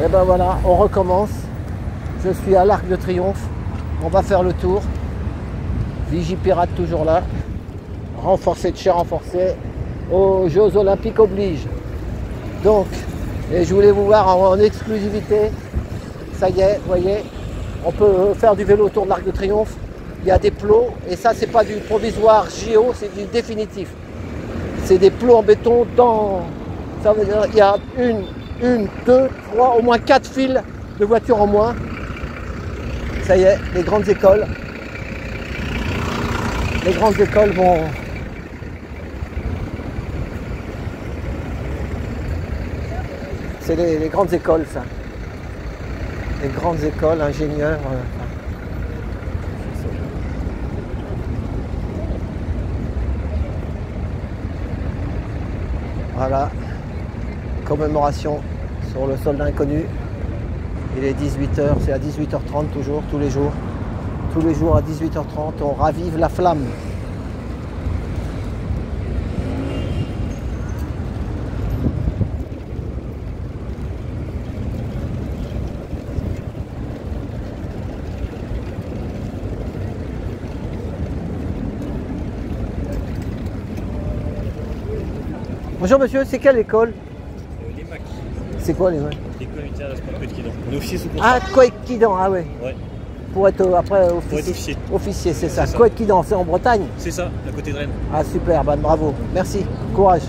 Et ben voilà, on recommence. Je suis à l'Arc de Triomphe. On va faire le tour. Vigipirate toujours là. Renforcé de chez renforcé. Aux Jeux Olympiques oblige. Donc, et je voulais vous voir en exclusivité. Ça y est, vous voyez, on peut faire du vélo autour de l'Arc de Triomphe. Il y a des plots. Et ça, c'est pas du provisoire JO, c'est du définitif. C'est des plots en béton dans... Ça veut dire qu'il y a une, deux, trois, au moins 4 files de voitures en moins. Ça y est, les grandes écoles. Les grandes écoles vont... C'est les grandes écoles, ça. Les grandes écoles, ingénieurs. Voilà. Commémoration sur le soldat inconnu. Il est 18h, c'est à 18h30 toujours, tous les jours. Tous les jours à 18h30, on ravive la flamme. Bonjour monsieur, c'est quelle école? Les MAC. C'est quoi les MAC? L'école militaire de sport Coëtquidan. On est officier sous contrat. Ah, Coëtquidan, ah ouais. Ouais. Pour être après Pour être officier. Officier, c'est ça. ça. Coëtquidan, c'est en Bretagne? C'est ça, à côté de Rennes. Ah super, bah, bravo, merci, courage.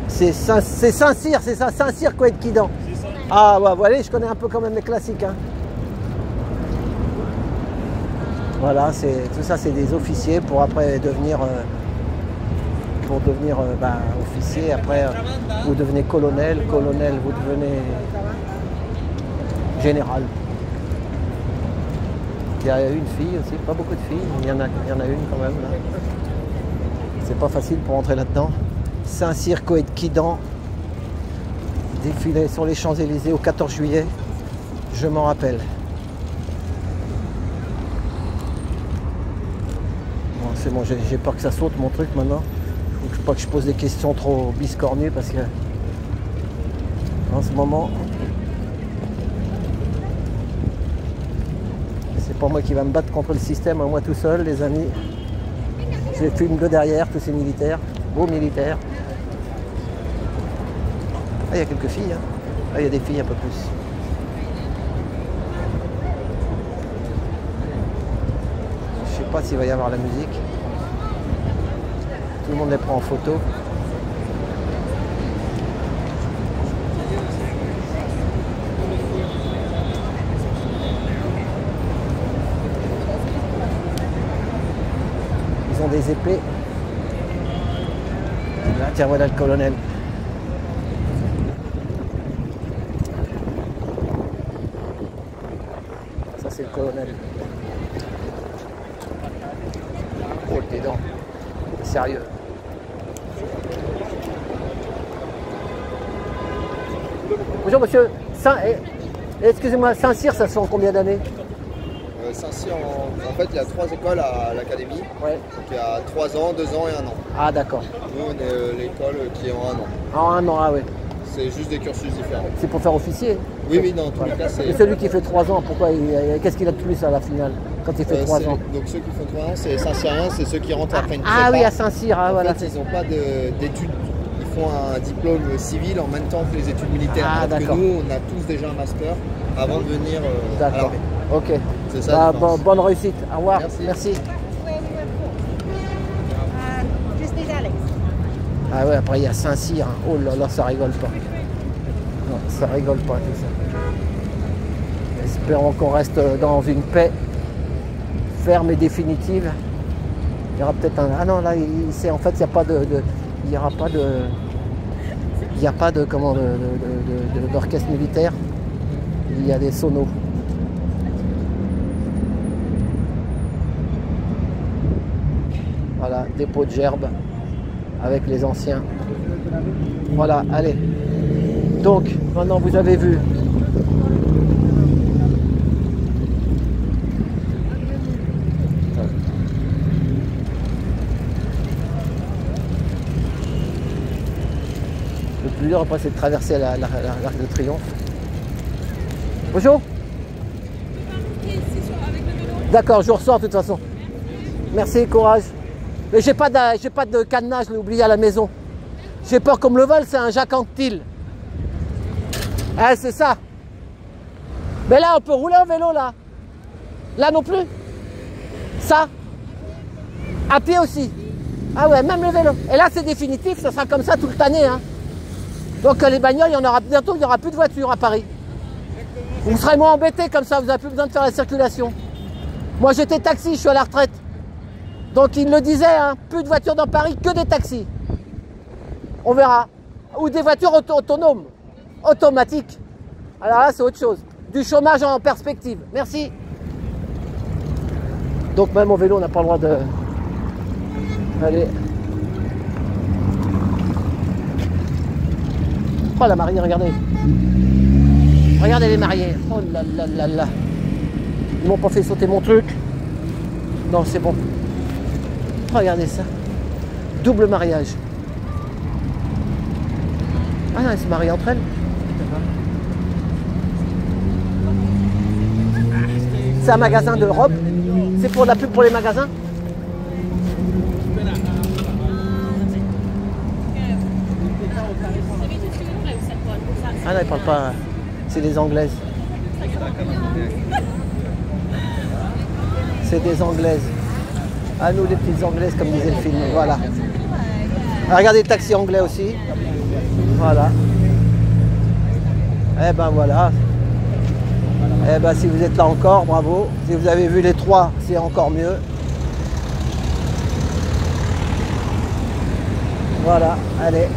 C'est Saint-Cyr, c'est ça, Saint-Cyr, Coëtquidan. C'est ça. Ah ouais, voilà, je connais un peu quand même les classiques. Hein. Voilà, tout ça c'est des officiers pour après devenir... officier, après vous devenez colonel, vous devenez général. Il y a une fille aussi, pas beaucoup de filles, mais il y en a une quand même là. C'est pas facile pour entrer là-dedans. Saint-Cyr, Coëtquidan, défilé sur les Champs-Élysées au 14 juillet, je m'en rappelle. Bon, c'est bon, j'ai peur que ça saute mon truc maintenant. Faut pas que je pose des questions trop biscornues parce que en ce moment c'est pas moi qui va me battre contre le système, moi tout seul les amis. Je filme de derrière tous ces militaires, beaux militaires. Ah il y a quelques filles, hein. Ah il y a des filles un peu plus. Je sais pas s'il va y avoir la musique. Tout le monde les prend en photo. Ils ont des épées. Là, tiens, voilà le colonel. Ça, c'est le colonel. Oh, tes dents. Sérieux. Bonjour monsieur, excusez-moi, Saint-Cyr, ça se fait en combien d'années? Saint-Cyr, en fait, il y a 3 écoles à l'académie. Ouais. Donc il y a 3 ans, 2 ans et 1 an. Ah d'accord. Nous, on est l'école qui est en 1 an. En 1 an, ah ouais. C'est juste des cursus différents. C'est pour faire officier? Oui, oui, dans tous les cas, c'est... Et celui qui fait 3 ans, pourquoi qu'est-ce qu'il a de plus à la finale quand il fait 3 ans? Donc ceux qui font 3 ans, c'est Saint-Cyrien, c'est ceux qui rentrent après une prépa. Ah oui, à Saint-Cyr, ah, voilà. En fait, ils n'ont pas d'études. Ils font un diplôme civil en même temps que les études militaires. Ah, alors que d'accord. nous, on a tous déjà un master avant de venir à D'accord. l'armée. Ok. C'est ça. Bonne réussite. Au revoir. Merci. Just need Alex. Ah ouais, après il y a Saint-Cyr. Hein. Oh là là, ça rigole pas. Non, ça rigole pas tout ça. Espérons qu'on reste dans une paix ferme et définitive. Il y aura peut-être un... Ah non, là, en fait, il n'y a pas il n'y aura pas de... Il n'y a pas de... Comment... d'orchestre militaire. Il y a des sonos. Voilà, dépôt de gerbes avec les anciens. Voilà, allez. Donc, maintenant vous avez vu. Le plus dur après c'est de traverser l'Arc de Triomphe. Bonjour. D'accord, je ressors de toute façon. Merci, courage. Mais j'ai pas de cadenas, je l'ai oublié à la maison. J'ai peur qu'on me le vole, c'est un Jacques Anquetil. Ah, c'est ça. Mais là, on peut rouler en vélo, là. Là non plus. Ça. À pied aussi. Ah ouais, même le vélo. Et là, c'est définitif, ça sera comme ça toute l'année. Hein. Donc les bagnoles, bientôt, il n'y aura plus de voitures à Paris. Vous serez moins embêtés comme ça, vous n'avez plus besoin de faire la circulation. Moi, j'étais taxi, je suis à la retraite. Donc, il le disait, hein, plus de voitures dans Paris, que des taxis. On verra. Ou des voitures autonomes, automatiques. Alors là, c'est autre chose. Du chômage en perspective. Merci. Donc, même au vélo, on n'a pas le droit de... Allez. Oh, la mariée, regardez. Regardez les mariés. Oh là là là là. Ils m'ont pas fait sauter mon truc. Non, c'est bon. Regardez ça. Double mariage. Ah non, elles se marient entre elles. C'est un magasin de robes. C'est pour la pub pour les magasins. Ah non, ils parlent pas. C'est des Anglaises. C'est des Anglaises. À nous les petites Anglaises, comme disait le film. Voilà. Ah, regardez le taxi anglais aussi. Voilà. Eh ben voilà. Eh ben si vous êtes là encore, bravo. Si vous avez vu les trois, c'est encore mieux. Voilà, allez.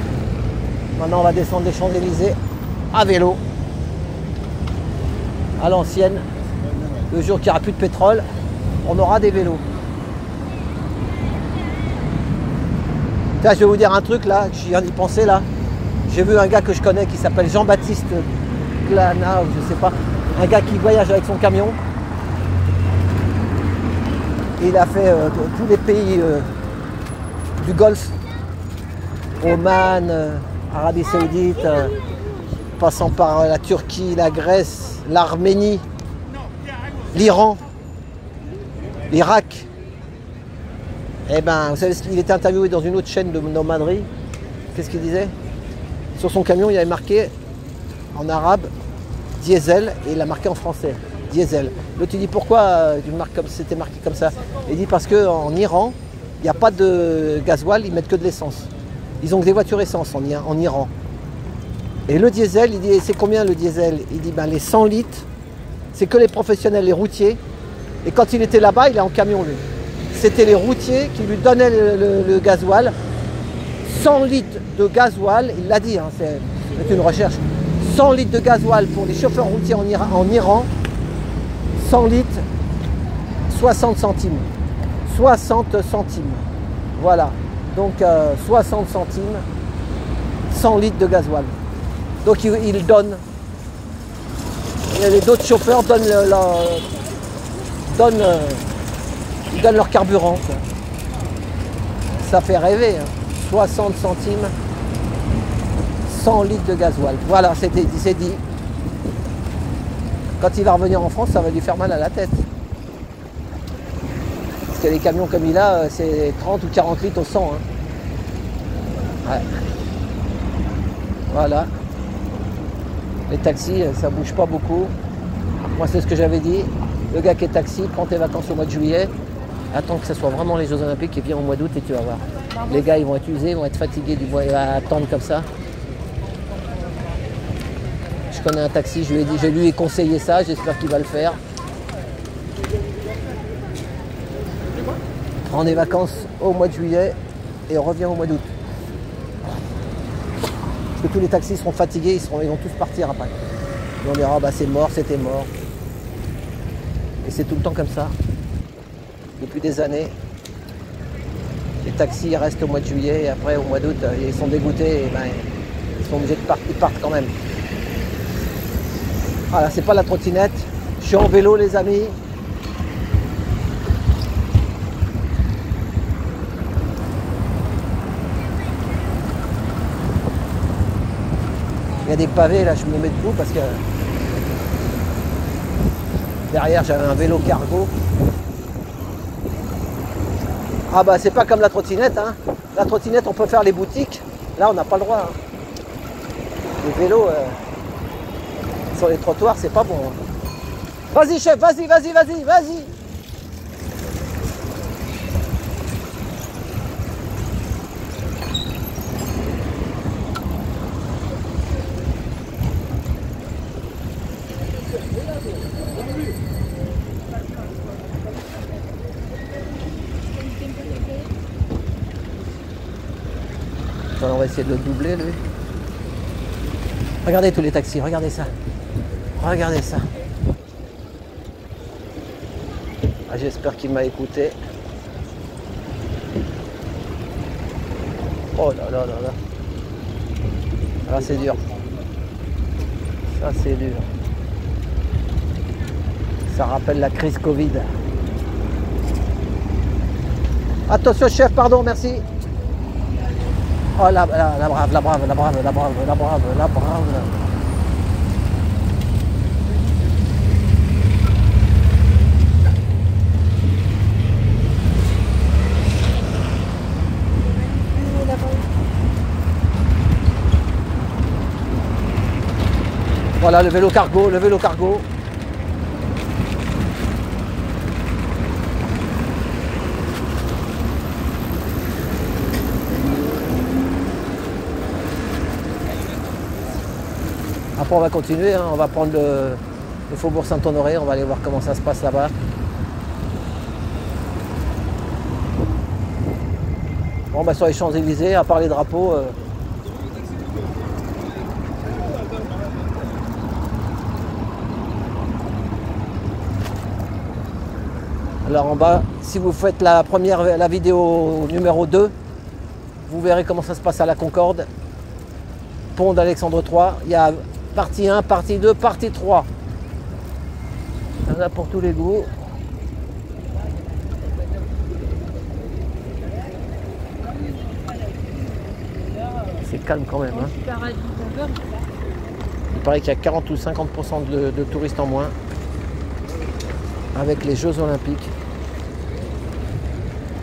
Maintenant on va descendre les Champs-Élysées à vélo. À l'ancienne. Le jour qu'il n'y aura plus de pétrole, on aura des vélos. Là, je vais vous dire un truc là, je viens d'y penser là. J'ai vu un gars que je connais qui s'appelle Jean-Baptiste Glana, ou je sais pas. Un gars qui voyage avec son camion. Il a fait tous les pays du Golfe. Oman, Arabie Saoudite, passant par la Turquie, la Grèce, l'Arménie, l'Iran, l'Irak. Eh ben, vous savez ce qu'il était interviewé dans une autre chaîne de nomaderie. Qu'est-ce qu'il disait? Sur son camion, il avait marqué en arabe diesel et il a marqué en français diesel. L'autre il dit pourquoi c'était marqué comme ça? Il dit parce qu'en Iran, il n'y a pas de gasoil, ils mettent que de l'essence. Ils ont que des voitures essence en Iran. Et le diesel, il dit c'est combien le diesel? Il dit ben, les 100 litres, c'est que les professionnels, les routiers. Et quand il était là-bas, il est en camion lui. C'était les routiers qui lui donnaient le gasoil. 100 litres de gasoil, il l'a dit, hein, c'est une recherche. 100 litres de gasoil pour les chauffeurs routiers en Iran. 100 litres, 60 centimes. 60 centimes. Voilà. Donc 60 centimes, 100 litres de gasoil. Donc il donne. Et d'autres chauffeurs donnent leur carburant. Quoi. Ça fait rêver. Hein. 60 centimes, 100 litres de gasoil. Voilà, c'est dit. Quand il va revenir en France, ça va lui faire mal à la tête. Parce que les camions comme il a, c'est 30 ou 40 litres au 100. Hein. Ouais. Voilà. Les taxis, ça bouge pas beaucoup. Moi, c'est ce que j'avais dit. Le gars qui est taxi, prends tes vacances au mois de juillet. Attends que ce soit vraiment les Jeux Olympiques et viens au mois d'août et tu vas voir. Les gars, ils vont être usés, ils vont être fatigués du mois, ils vont attendre comme ça. Je connais un taxi, je lui ai conseillé ça, j'espère qu'il va le faire. Prends des vacances au mois de juillet et reviens au mois d'août. Parce que tous les taxis seront fatigués, ils vont tous partir après. Et on dira, bah c'est mort, c'était mort. Et c'est tout le temps comme ça. Depuis des années. Les taxis restent au mois de juillet et après au mois d'août, ils sont dégoûtés et ben, ils sont obligés de partir, ils partent quand même. Voilà, c'est pas la trottinette. Je suis en vélo les amis. Il y a des pavés là, je me mets debout parce que Derrière, j'avais un vélo cargo. Ah bah c'est pas comme la trottinette, hein. La trottinette, on peut faire les boutiques. Là, on n'a pas le droit. Hein. Les vélos sur les trottoirs, c'est pas bon. Hein. Vas-y, chef, vas-y, vas-y, vas-y, vas-y. Attends, on va essayer de le doubler, lui. Regardez tous les taxis, regardez ça. Regardez ça. Ah, j'espère qu'il m'a écouté. Oh là là là là. Là, c'est dur. Ça, c'est dur. Ça rappelle la crise Covid. Attention, chef, pardon, merci. Oh, la brave, la brave, la brave, la brave, la brave, la brave. Voilà le vélo cargo, le vélo cargo. Après on va continuer, hein. On va prendre le faubourg Saint-Honoré, on va aller voir comment ça se passe là-bas. Bon bah sur les Champs-Élysées, à part les drapeaux. Alors en bas, si vous faites la vidéo numéro 2, vous verrez comment ça se passe à la Concorde. Pont d'Alexandre III, il y a partie 1, partie 2, partie 3. Il y en a pour tous les goûts. C'est calme quand même. Hein. Il paraît qu'il y a 40 ou 50% de touristes en moins avec les Jeux Olympiques.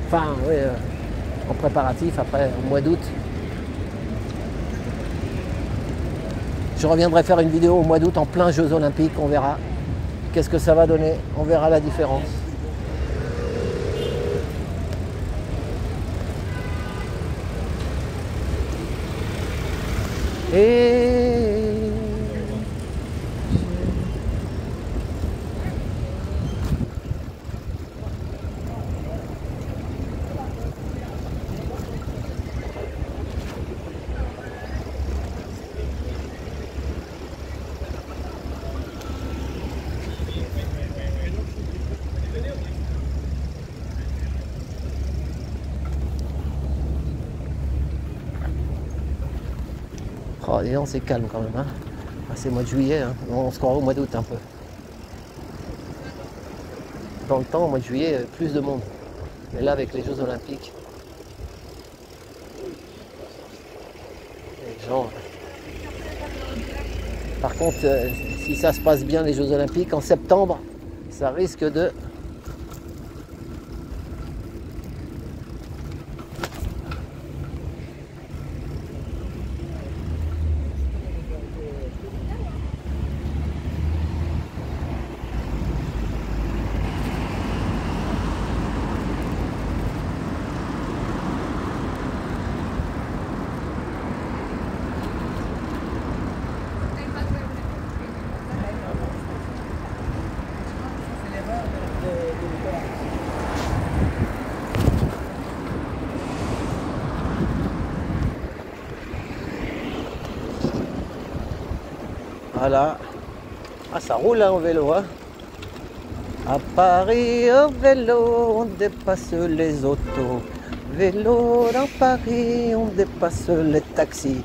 Enfin, oui, en préparatif, après, au mois d'août. Je reviendrai faire une vidéo au mois d'août en plein Jeux Olympiques, on verra. Qu'est-ce que ça va donner? On verra la différence. Et... Oh, et non, c'est calme quand même. Hein. Ah, c'est le mois de juillet, hein. On se croirait au mois d'août un peu. Dans le temps, au mois de juillet, plus de monde. Mais là, avec les Jeux Olympiques, les gens... Par contre, si ça se passe bien, les Jeux Olympiques, en septembre, ça risque de... Voilà. Ah, ça roule hein, au vélo. Hein. À Paris, au vélo, on dépasse les autos. Vélo dans Paris, on dépasse les taxis.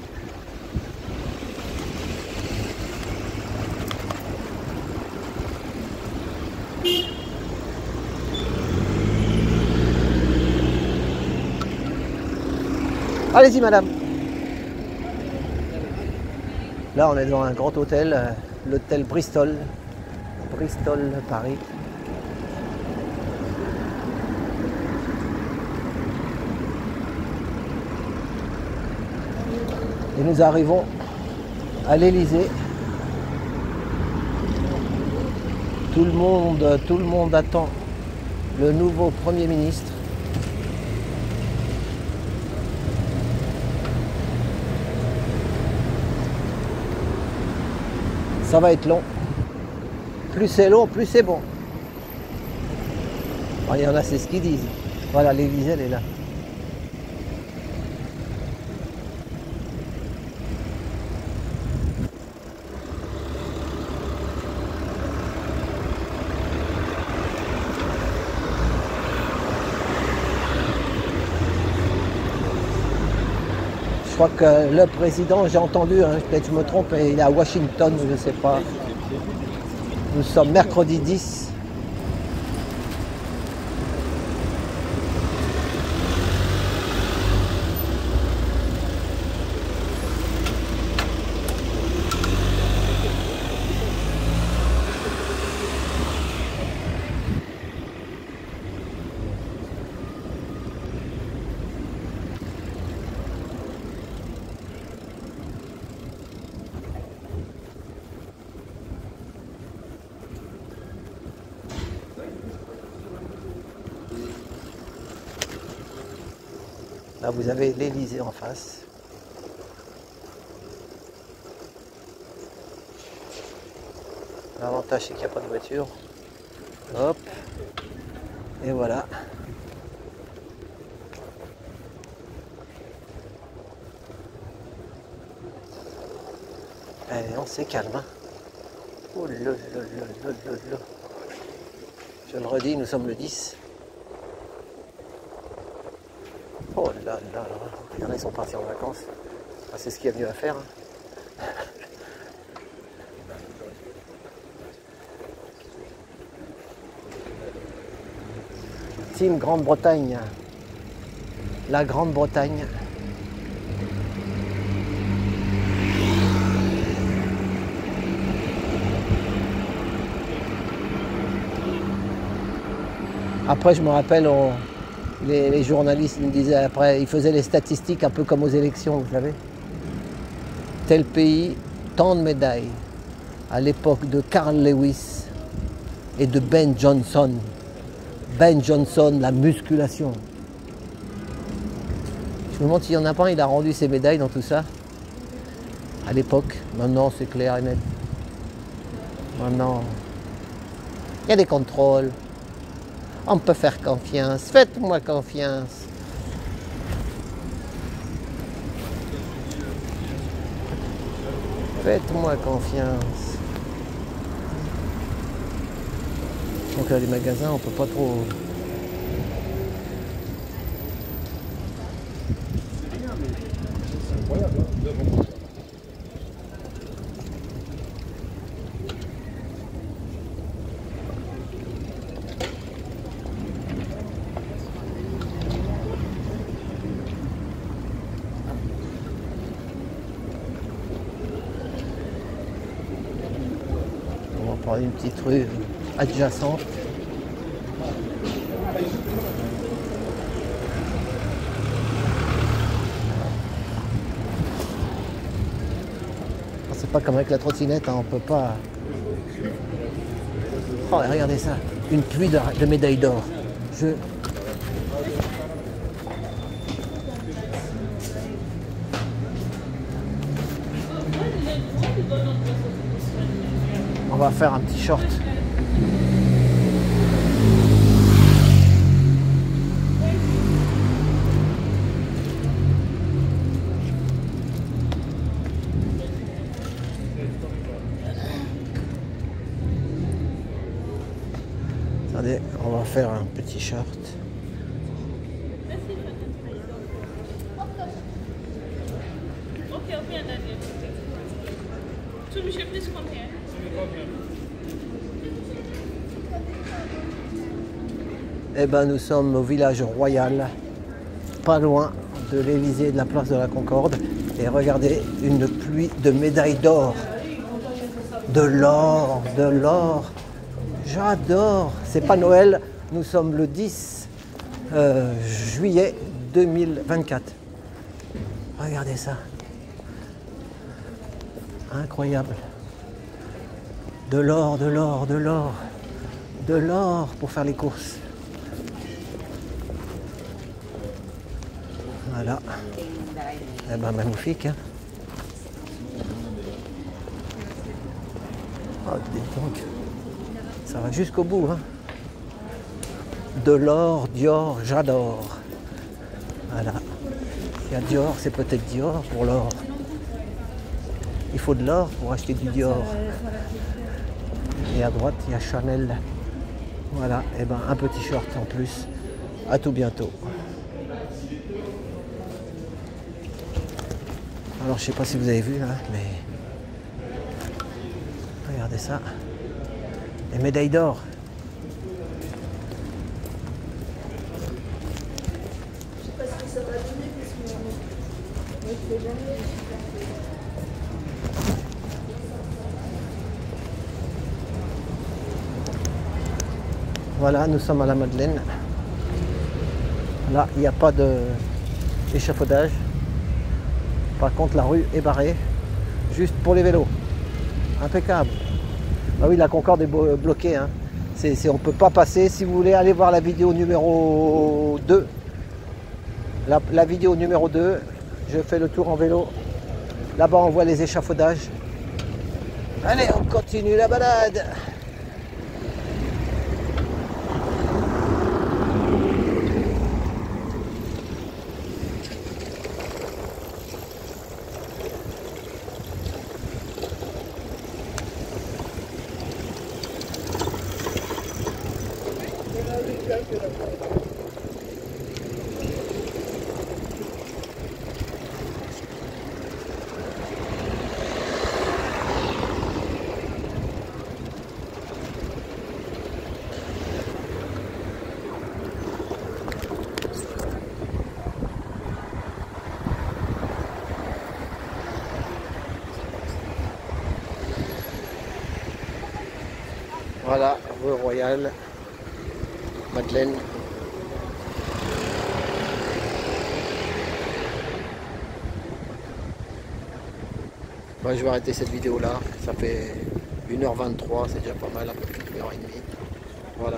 Allez-y, madame. Là, on est dans un grand hôtel, l'hôtel Bristol. Bristol, Paris. Et nous arrivons à l'Élysée. Tout le monde attend le nouveau Premier ministre. Ça va être long. Plus c'est long, plus c'est bon. Alors, il y en a, c'est ce qu'ils disent. Voilà, l'Élysée, elle est là. Je crois que le président, j'ai entendu, hein, peut-être je me trompe, il est à Washington, je ne sais pas. Nous sommes mercredi 10. Là, vous avez l'Élysée en face. L'avantage, c'est qu'il n'y a pas de voiture. Hop. Et voilà. Allez, on s'est calme. Hein. Oh là là là là là là. Je le redis, nous sommes le 10. Oh là là là, il y en a qui sont partis en vacances. Ah, c'est ce qu'il y a mieux à faire. Hein. Team Grande-Bretagne. La Grande-Bretagne. Après, je me rappelle, les journalistes me disaient après, ils faisaient les statistiques un peu comme aux élections, vous savez. Tel pays, tant de médailles. À l'époque de Carl Lewis et de Ben Johnson. Ben Johnson, la musculation. Je me demande s'il n'y en a pas un, il a rendu ses médailles dans tout ça. À l'époque, maintenant c'est clair et net. Maintenant, il y a des contrôles. On peut faire confiance. Faites-moi confiance. Faites-moi confiance. Donc là, les magasins, on peut pas trop... On va prendre une petite rue adjacente. C'est pas comme avec la trottinette, hein, on peut pas... Oh, regardez ça, une pluie de médailles d'or. On va faire un petit short. Attendez, on va faire un petit short. Eh ben, nous sommes au village royal, pas loin de l'Élysée et de la place de la Concorde. Et regardez, une pluie de médailles d'or. De l'or, de l'or. J'adore. C'est pas Noël. Nous sommes le 10 juillet 2024. Regardez ça. Incroyable. De l'or, de l'or, de l'or. De l'or pour faire les courses. Voilà. Eh ben magnifique. Hein. Oh, dis donc. Ça va jusqu'au bout. Hein. De l'or, Dior, j'adore. Voilà. Il y a Dior, c'est peut-être Dior pour l'or. Il faut de l'or pour acheter du Dior. Et à droite, il y a Chanel. Voilà, et ben un petit short en plus. À tout bientôt. Alors je sais pas si vous avez vu là, mais regardez ça. Les médailles d'or. Voilà, nous sommes à la Madeleine. Là, il n'y a pas d'échafaudage. Par contre, la rue est barrée, juste pour les vélos. Impeccable. Ah oui, la Concorde est bloquée. Hein. On ne peut pas passer. Si vous voulez aller voir la vidéo numéro 2, la vidéo numéro 2, je fais le tour en vélo. Là-bas, on voit les échafaudages. Allez, on continue la balade. Voilà, rue Royale, Madeleine. Moi, je vais arrêter cette vidéo là, ça fait 1h23, c'est déjà pas mal, un peu plus d'1h30. Voilà.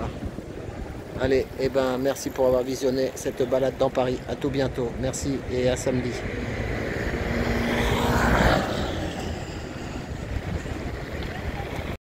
Allez, et ben merci pour avoir visionné cette balade dans Paris. À tout bientôt. Merci et à samedi.